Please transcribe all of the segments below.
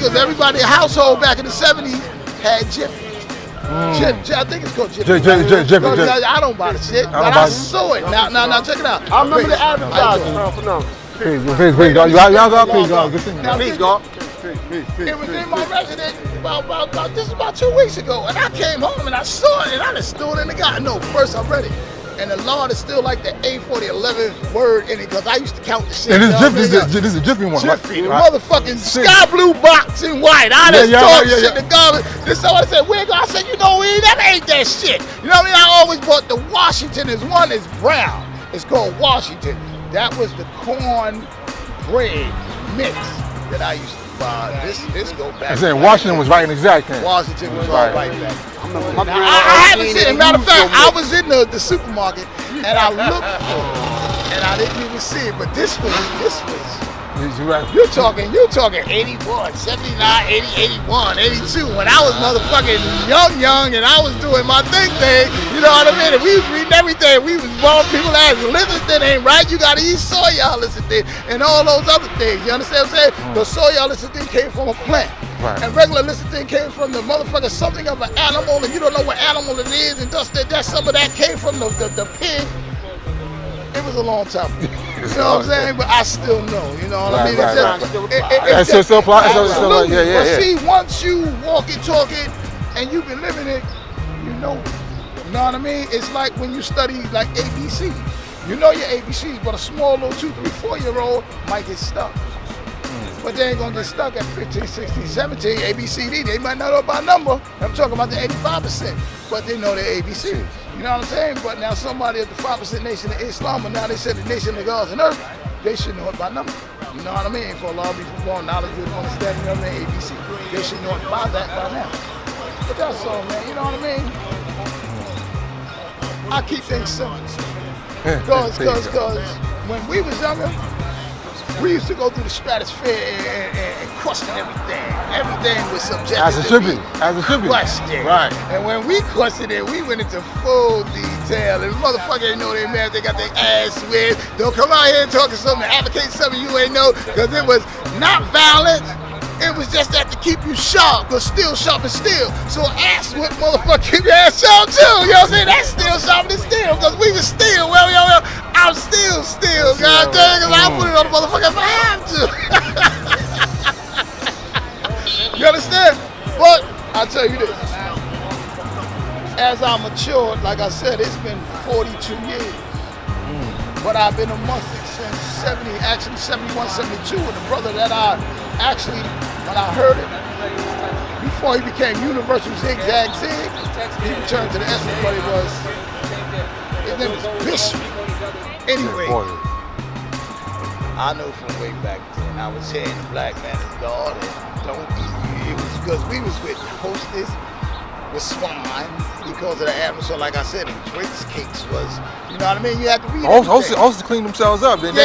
Because everybody in the household back in the 70s had Jiffy. I think it's called Jiffy. Jiffy. I don't buy the shit, but I saw it. Now check it out. I remember the advertising. Peace, God. Y'all got peace, God. Good seeing you. Peace, God. It was in my residence about 2 weeks ago, and I came home and I saw it, and I just threw it in the guy. No, first I read it. And the Lord is still like the 8 for the 11th word in it, because I used to count the shit. And this is a Jiffy one, Jiffy, the right? motherfucking sky blue box in white. I just talk shit to God. This somebody said, where I said, you know, we never ate that shit. You know what I mean? I always bought the Washington. There's one that's brown. It's called Washington. That was the corn bread mix that I used to buy. This go back. I'm saying Washington was right and exact then. Washington was right back. I haven't seen it. Matter of fact, I was in the supermarket and I looked for it and I didn't even see it. But this was. You're talking 81, 79, 80, 81, 82. When I was motherfucking young and I was doing my thing, you know what I mean? And we was reading everything. We was blowing people ass. Lecithin ain't right. You gotta eat soya lecithin and all those other things. You understand what I'm saying? The soya lecithin came from a plant. Right. And regular lecithin came from the motherfucker, something of an animal, and you don't know what animal it is, and that some of that came from the pig. It was a long time ago. You know what I'm saying? But I still know. You know what I mean? That's still applies. But see, once you walk it, talk it, and you've been living it, you know it. You know what I mean? It's like when you study like ABC. You know your ABCs, but a small little 2, 3, 4-year-old might get stuck. But they ain't gonna get stuck at 15, 16, 17, ABCD. They might not know about number. I'm talking about the 85%, but they know their ABC. You know what I'm saying? But now somebody at the 5% nation of Islam, but now they said the nation of gods and earth, they should know it by number. You know what I mean? For a lot of people born knowledge and understanding of their ABC, they should know it by that by now. But that's all, man. You know what I mean? I keep things simple. Because when we was younger, we used to go through the stratosphere and question everything. Everything was subjected as it should be. Question. Right. And when we questioned it, we went into full detail. And motherfuckers ain't know they mad. They got their ass with. Don't come out here and talking something, advocate something you ain't know, because it was not violent. It was just that to keep you sharp, but still sharp and still. So ask what motherfucker keep your ass sharp too. You know what I'm saying? That's still sharp and still, because we was still. Well, I'm still. God dang, because I'll put it on the motherfucker if I have to. You understand? But I'll tell you this. As I matured, like I said, it's been 42 years. But I've been amongst it since 71, 72. And the brother that I actually, when I heard it, before he became Universal Zigzag Zig, he returned to the essence, but his name was Bishop. Anyway, I know from way back then, I was saying the black man is God and don't eat. It was because we was with Hostess, with swine, because of the atmosphere. Like I said, the drinks, cakes was, you know what I mean? You have to read Hostess clean themselves up. Nowadays,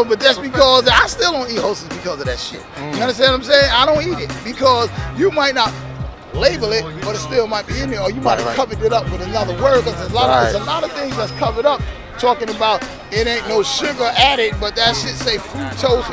but that's because I still don't eat Hostess because of that shit. You understand what I'm saying? I don't eat it because you might not label it, but it still might be in there, or you might have covered it up with another word, because there's a lot of things that's covered up, talking about it ain't no sugar added, but that shit say fructose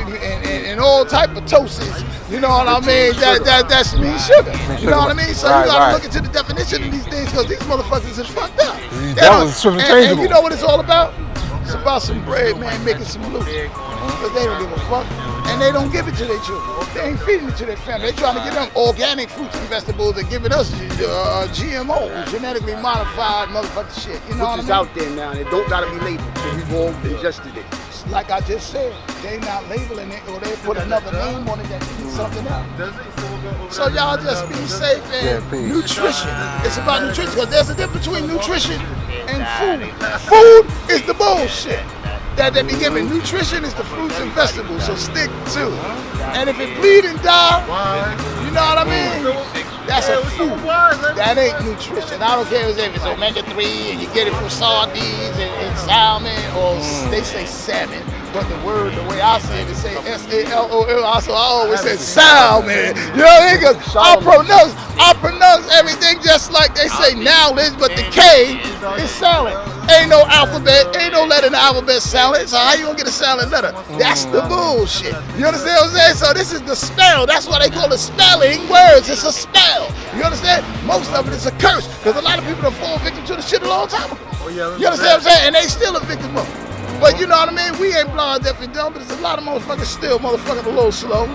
and all type of toasts. You know what I mean? That's mean sugar. You know what I mean? So you gotta look into the definition of these things, because these motherfuckers is fucked up. And you know what it's all about? It's about some bread, man, making some loot. Because they don't give a fuck. And they don't give it to their children. They ain't feeding it to their family. They trying to get them organic fruits and vegetables and giving us GMO, genetically modified motherfucking shit. You know what I mean? It's out there now, and it don't gotta be labeled, so we've all ingested it. Like I just said, they not labeling it, or they put another name on it that means something else. So y'all just be safe and nutrition. It's about nutrition, because there's a difference between nutrition and food. Food is the bullshit that they be giving. Nutrition is the fruits and vegetables, so stick to it. And if it bleed and die, you know what I mean? That's a food. That ain't nutrition. I don't care if it's omega-3 and you get it from sardines and salmon, or they say salmon. But the way I say it say S-A-L-O-L. So I always say salmon. You know what I mean? Because I pronounce everything just like they say knowledge, but the K is silent. Ain't no alphabet, ain't no letter in the alphabet silent. So how you gonna get a silent letter? That's the bullshit. You understand what I'm saying? So this is the spell. That's why they call it spelling words. It's a spell. You understand? Most of it is a curse. Because a lot of people have fallen victim to the shit a long time ago. You understand what I'm saying? And they still a victim of it. But you know what I mean? We ain't blind, deaf, and dumb, but there's a lot of motherfuckers still motherfucking a little slow.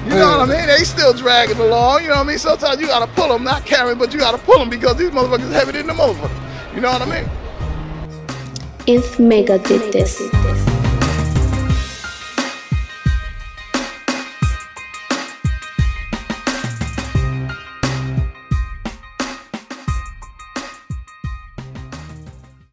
You know what I mean? They still dragging along. You know what I mean? Sometimes you gotta pull them, not carrying, but you gotta pull them because these motherfuckers heavier than the motherfuckers. You know what I mean? If Mecca did this.